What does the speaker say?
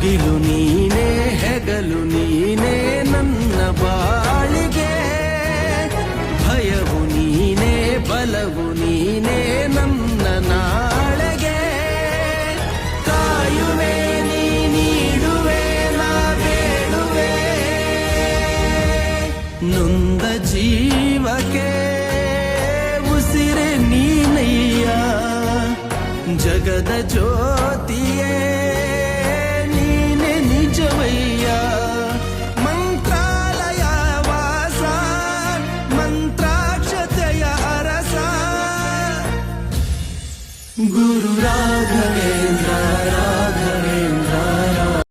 ಮುಗಿಲು ನೀನೇ ಹೆಗಲು ನೀನೇ ನನ್ನ ಬಾಳಿಗೆ, ಭಯವು ನೀನೇ ಬಲವು ನೀನೇ ನನ್ನ ನಾಳೆಗೆ. ಕಾಯುವೆ ನೀ ನೀಡುವೆ ನಾ ಬೇಡುವೆ, ನೊಂದ ಜೀವಕ್ಕೆ ಉಸಿರೆ ನೀನಯ್ಯ, ಜಗದ ಜ್ಯೋತಿಯೇ ನೀನೆ ನಿಜವಯ್ಯ. ಮಂತ್ರಾಲಯ ವಾಸ ಮಂತ್ರಾಕ್ಷತೆಯ ಅರಸ, ಗುರು ರಾಘವೇಂದ್ರ